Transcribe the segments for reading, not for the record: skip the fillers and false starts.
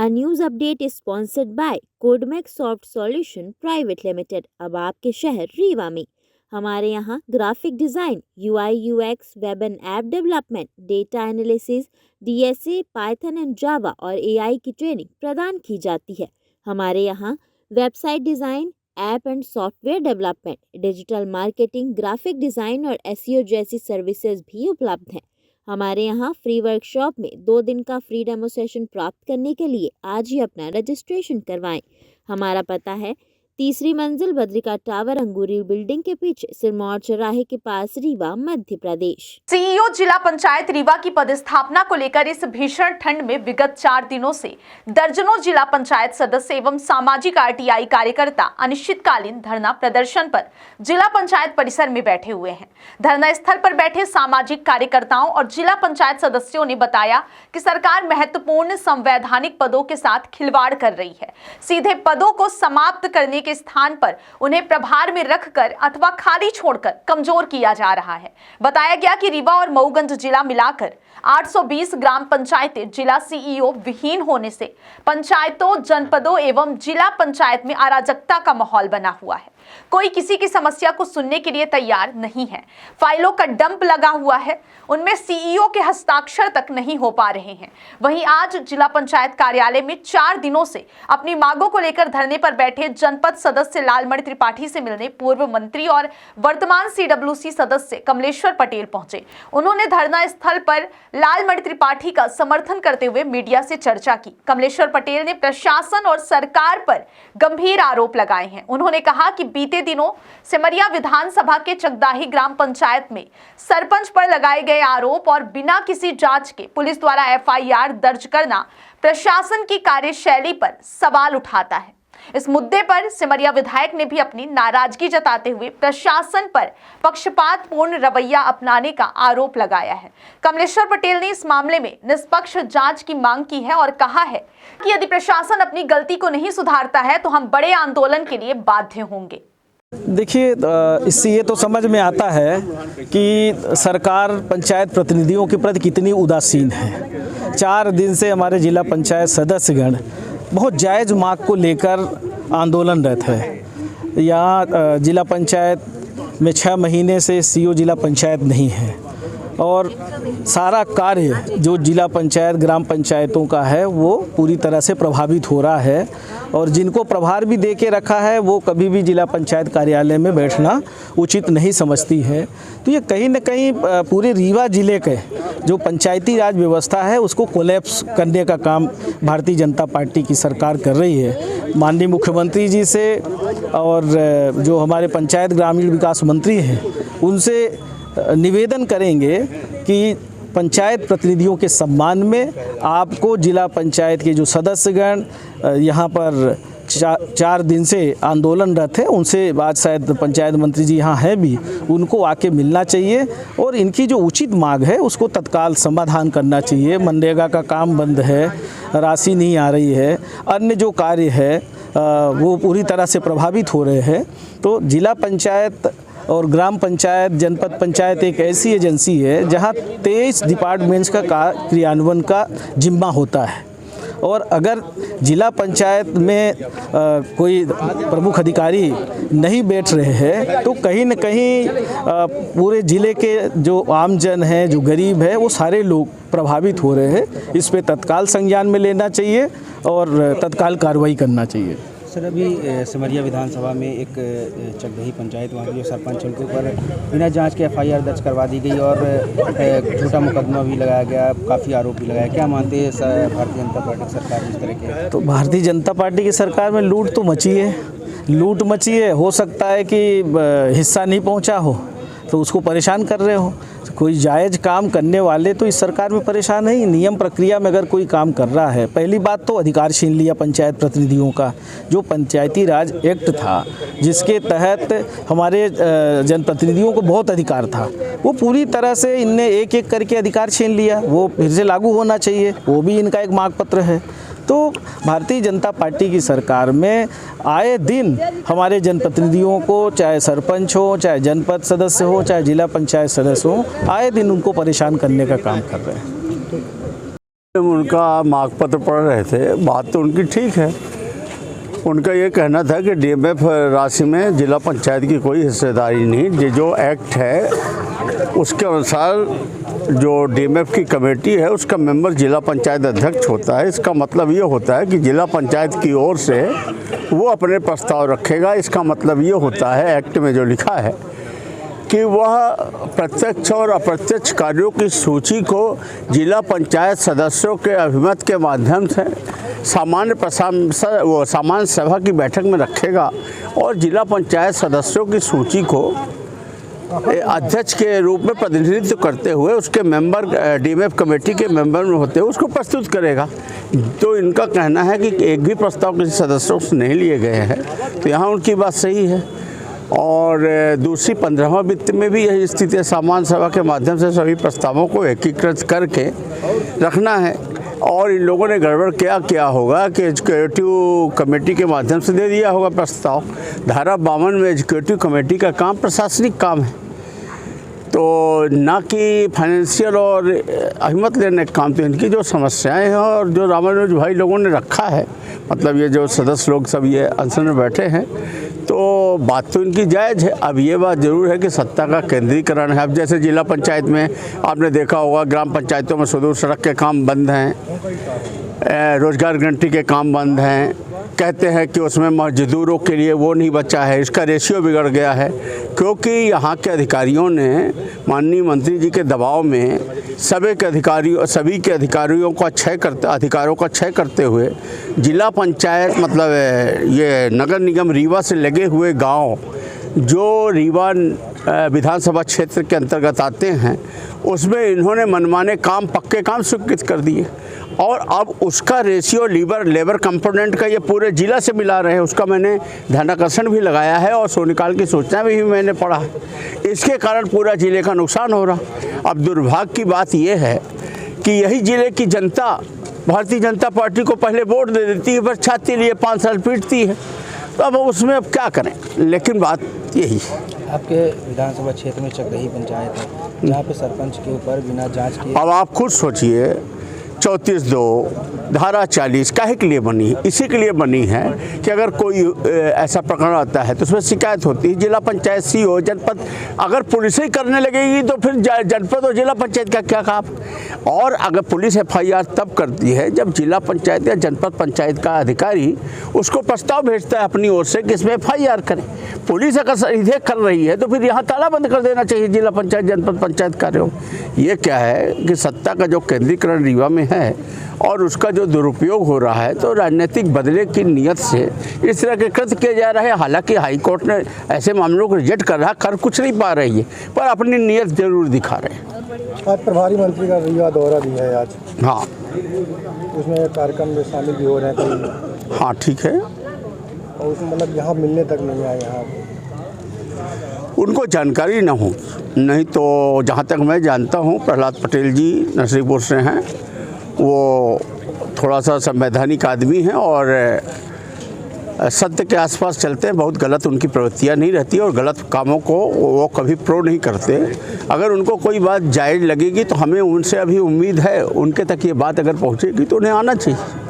A news update is sponsored by Codemax Soft Solution Private Limited। अब आपके शहर रीवा में हमारे यहाँ graphic design, UI UX, web and app development, data analysis, DSA, Python and Java और AI की training प्रदान की जाती है। हमारे यहाँ website design, app and software development, digital marketing, graphic design और SEO जैसी सर्विसेज भी उपलब्ध हैं। हमारे यहाँ फ्री वर्कशॉप में 2 दिन का फ्री डेमो सेशन प्राप्त करने के लिए आज ही अपना रजिस्ट्रेशन करवाएं। हमारा पता है 3री मंजिल बद्रिका टावर, अंगूरी बिल्डिंग के पीछे, सिरमौर चौराहे के पास, रीवा, मध्य प्रदेश। सीईओ जिला पंचायत रीवा की पदस्थापना को लेकर इस भीषण ठंड में विगत 4 दिनों से दर्जनों जिला पंचायत सदस्य एवं सामाजिक RTI कार्यकर्ता अनिश्चितकालीन धरना प्रदर्शन पर जिला पंचायत परिसर में बैठे हुए हैं। धरना स्थल पर बैठे सामाजिक कार्यकर्ताओं और जिला पंचायत सदस्यों ने बताया कि सरकार महत्वपूर्ण संवैधानिक पदों के साथ खिलवाड़ कर रही है। सीधे पदों को समाप्त करने के स्थान पर उन्हें प्रभार में रखकर अथवा खाली छोड़कर कमजोर किया जा रहा है। बताया गया कि रीवा और मऊगंज जिला मिलाकर 820 ग्राम पंचायतें जिला सीईओ विहीन होने से पंचायतों, जनपदों एवं जिला पंचायत में अराजकता का माहौल बना हुआ है। कोई किसी की समस्या को सुनने के लिए तैयार नहीं है। फाइलों का डंप लगा हुआ है, उनमें सीईओ के हस्ताक्षर तक नहीं हो पा रहे हैं। वहीं आज जिला पंचायत कार्यालय में 4 दिनों से अपनी मांगों को लेकर धरने पर बैठे जनपद सदस्य लालमणि त्रिपाठी से मिलने पूर्व मंत्री और वर्तमान CWC सदस्य कमलेश्वर पटेल पहुंचे। उन्होंने धरना स्थल पर लालमणि त्रिपाठी का समर्थन करते हुए मीडिया से चर्चा की। कमलेश्वर पटेल ने प्रशासन और सरकार पर गंभीर आरोप लगाए हैं। उन्होंने कहा कि बीते दिनों सिमरिया विधानसभा के चकदाही ग्राम पंचायत में सरपंच पर लगाए गए आरोप और बिना किसी जांच के पुलिस द्वारा FIR दर्ज करना प्रशासन की कार्यशैली पर सवाल उठाता है। इस मुद्दे पर सिमरिया विधायक ने भी अपनी नाराजगी जताते हुए प्रशासन पर पक्षपातपूर्ण रवैया अपनाने का आरोप लगाया है। कमलेश्वर पटेल ने इस मामले में निष्पक्ष जांच की मांग की है और कहा है कि यदि प्रशासन अपनी गलती को नहीं सुधारता है तो हम बड़े आंदोलन के लिए बाध्य होंगे। देखिए, इससे ये तो समझ में आता है कि सरकार पंचायत प्रतिनिधियों के प्रति कितनी उदासीन है। 4 दिन से हमारे जिला पंचायत सदस्यगण बहुत जायज़ मांग को लेकर आंदोलनरत है। यहाँ जिला पंचायत में 6 महीने से CO जिला पंचायत नहीं है और सारा कार्य जो जिला पंचायत ग्राम पंचायतों का है वो पूरी तरह से प्रभावित हो रहा है और जिनको प्रभार भी दे के रखा है वो कभी भी जिला पंचायत कार्यालय में बैठना उचित नहीं समझती है। तो ये कहीं न कहीं पूरे रीवा जिले के जो पंचायती राज व्यवस्था है उसको कोलैप्स करने का काम भारतीय जनता पार्टी की सरकार कर रही है। माननीय मुख्यमंत्री जी से और जो हमारे पंचायत ग्रामीण विकास मंत्री हैं उनसे निवेदन करेंगे कि पंचायत प्रतिनिधियों के सम्मान में आपको जिला पंचायत के जो सदस्यगण यहाँ पर 4 दिन से आंदोलनरत है उनसे आज शायद पंचायत मंत्री जी यहाँ हैं भी, उनको आके मिलना चाहिए और इनकी जो उचित मांग है उसको तत्काल समाधान करना चाहिए। मनरेगा का काम बंद है, राशि नहीं आ रही है, अन्य जो कार्य है वो पूरी तरह से प्रभावित हो रहे हैं। तो जिला पंचायत और ग्राम पंचायत, जनपद पंचायत एक ऐसी एजेंसी है जहां 23 डिपार्टमेंट्स का क्रियान्वयन का जिम्मा होता है और अगर जिला पंचायत में कोई प्रमुख अधिकारी नहीं बैठ रहे हैं तो कहीं न कहीं पूरे ज़िले के जो आमजन हैं, जो गरीब है, वो सारे लोग प्रभावित हो रहे हैं। इस पे तत्काल संज्ञान में लेना चाहिए और तत्काल कार्रवाई करना चाहिए। सर, अभी सिमरिया विधानसभा में एक चकदही पंचायत वहाँ के जो सरपंच उनके ऊपर बिना जांच के FIR दर्ज करवा दी गई और झूठा मुकदमा भी लगाया गया, काफ़ी आरोप भी लगाया। क्या मानते हैं भारतीय जनता पार्टी की सरकार इस तरह के? तो भारतीय जनता पार्टी की सरकार में लूट तो मची है, लूट मची है। हो सकता है कि हिस्सा नहीं पहुँचा हो तो उसको परेशान कर रहे हो। कोई जायज़ काम करने वाले तो इस सरकार में परेशान नहीं। नियम प्रक्रिया में अगर कोई काम कर रहा है, पहली बात तो अधिकार छीन लिया पंचायत प्रतिनिधियों का। जो पंचायती राज एक्ट था जिसके तहत हमारे जनप्रतिनिधियों को बहुत अधिकार था, वो पूरी तरह से इनने एक एक करके अधिकार छीन लिया। वो फिर से लागू होना चाहिए, वो भी इनका एक मांग पत्र है। तो भारतीय जनता पार्टी की सरकार में आए दिन हमारे जनप्रतिनिधियों को, चाहे सरपंच हो, चाहे जनपद सदस्य हो, चाहे जिला पंचायत सदस्य हो, आए दिन उनको परेशान करने का काम कर रहे हैं। उनका मांग पत्र पढ़ रहे थे, बात तो उनकी ठीक है। उनका ये कहना था कि डीएमएफ राशि में जिला पंचायत की कोई हिस्सेदारी नहीं। ये जो एक्ट है उसके अनुसार जो डीएमएफ की कमेटी है उसका मेंबर जिला पंचायत अध्यक्ष होता है। इसका मतलब ये होता है कि जिला पंचायत की ओर से वो अपने प्रस्ताव रखेगा। इसका मतलब ये होता है एक्ट में जो लिखा है कि वह प्रत्यक्ष और अप्रत्यक्ष कार्यों की सूची को जिला पंचायत सदस्यों के अभिमत के माध्यम से सामान्य सभा की बैठक में रखेगा और जिला पंचायत सदस्यों की सूची को अध्यक्ष के रूप में प्रतिनिधित्व करते हुए उसके मेंबर डीएमएफ कमेटी के मेंबर में होते हुए उसको प्रस्तुत करेगा। तो इनका कहना है कि एक भी प्रस्ताव किसी सदस्यों से नहीं लिए गए हैं, तो यहाँ उनकी बात सही है। और दूसरी 15वां वित्त में भी यही स्थिति है। सामान्य सभा के माध्यम से सभी प्रस्तावों को एकीकृत करके रखना है। और इन लोगों ने गड़बड़ क्या होगा कि एजुकेटिव कमेटी के माध्यम से दे दिया होगा प्रस्ताव। धारा 52 में एजुकेटिव कमेटी का काम प्रशासनिक काम है, तो ना कि फाइनेंशियल और अहिमत लेने का काम। तो इनकी जो समस्याएं हैं और जो रामानुज भाई लोगों ने रखा है, मतलब ये जो सदस्य लोग सब ये अनशन में बैठे हैं, तो बात तो इनकी जायज़ है। अब ये बात ज़रूर है कि सत्ता का केंद्रीकरण है। अब जैसे जिला पंचायत में आपने देखा होगा, ग्राम पंचायतों में सुदूर सड़क के काम बंद हैं, रोजगार गारंटी के काम बंद हैं। कहते हैं कि उसमें मजदूरों के लिए वो नहीं बचा है, इसका रेशियो बिगड़ गया है, क्योंकि यहाँ के अधिकारियों ने माननीय मंत्री जी के दबाव में सभी के अधिकारियों का अधिकारों का क्षय करते हुए जिला पंचायत मतलब ये नगर निगम रीवा से लगे हुए गांव जो रीवा विधानसभा क्षेत्र के अंतर्गत आते हैं, उसमें इन्होंने मनमाने पक्के काम स्वीकृत कर दिए। और अब उसका रेशियो लेबर कंपोनेंट का ये पूरे जिला से मिला रहे हैं। उसका मैंने ध्यानाकर्षण भी लगाया है और सोनिकाल की सूचना भी मैंने पढ़ा। इसके कारण पूरा जिले का नुकसान हो रहा। अब दुर्भाग्य की बात यह है कि यही जिले की जनता भारतीय जनता पार्टी को पहले वोट दे देती है, पर छाती लिए 5 साल पीटती है। तो अब उसमें अब क्या करें, लेकिन बात यही है। आपके विधानसभा क्षेत्र में चकदही पंचायत है जहाँ पे सरपंच के ऊपर बिना जांच किए, अब आप खुद सोचिए, 34(2) धारा 40 काहे के लिए बनी? इसी के लिए बनी है कि अगर कोई ऐसा प्रकरण आता है तो उसमें शिकायत होती है। जिला पंचायत सीओ जनपद अगर पुलिस ही करने लगेगी तो फिर जनपद और जिला पंचायत का क्या काम? और अगर पुलिस FIR तब करती है जब जिला पंचायत या जनपद पंचायत का अधिकारी उसको प्रस्ताव भेजता है अपनी ओर से कि इसमें FIR करें। पुलिस अगर सीधे कर रही है तो फिर यहाँ ताला बंद कर देना चाहिए जिला पंचायत जनपद पंचायत कार्यों। ये क्या है कि सत्ता का जो केंद्रीकरण रीवा में है और उसका जो दुरुपयोग हो रहा है, तो राजनीतिक बदले की नीयत से इस तरह के कृत्य किए जा रहे हैं। हालांकि हाई कोर्ट ने ऐसे मामलों को रिजेक्ट कर कुछ नहीं पा रही है, पर अपनी नीयत जरूर दिखा रहे हैं। आज प्रभारी मंत्री का रीवा दौरा भी है आज। हाँ, उसमें कार्यक्रम में शामिल भी हो रहे हैं। हाँ ठीक है। और उसमें मतलब यहाँ मिलने तक नहीं आए, यहाँ उनको जानकारी न हो। नहीं तो जहाँ तक मैं जानता हूँ, प्रहलाद पटेल जी नरसिंहपुर से हैं, वो थोड़ा सा संवैधानिक आदमी हैं और सत्य के आसपास चलते हैं। बहुत गलत उनकी प्रवृत्तियाँ नहीं रहती और गलत कामों को वो कभी प्रो नहीं करते। अगर उनको कोई बात जायज़ लगेगी तो हमें उनसे अभी उम्मीद है, उनके तक ये बात अगर पहुँचेगी तो उन्हें आना चाहिए।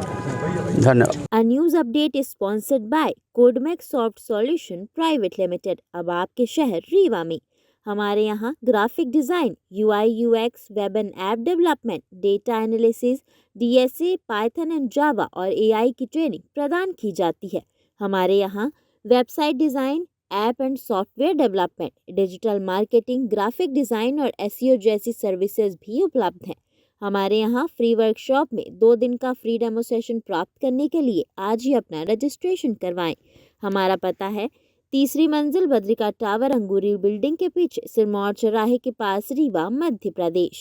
धन्यवाद। A news update is sponsored by Codemex Soft Solution Private Limited। अब आपके शहर रीवा में हमारे यहाँ graphic design, UI UX, web and app development, data analysis, DSA, Python and Java और AI की ट्रेनिंग प्रदान की जाती है। हमारे यहाँ website design, app and software development, digital marketing, graphic design और SEO जैसी सर्विसेज भी उपलब्ध हैं। हमारे यहाँ फ्री वर्कशॉप में 2 दिन का फ्री डेमो सेशन प्राप्त करने के लिए आज ही अपना रजिस्ट्रेशन करवाएं। हमारा पता है 3री मंजिल बद्रिका टावर, अंगूरी बिल्डिंग के पीछे, सिरमौर चौराहे के पास, रीवा, मध्य प्रदेश।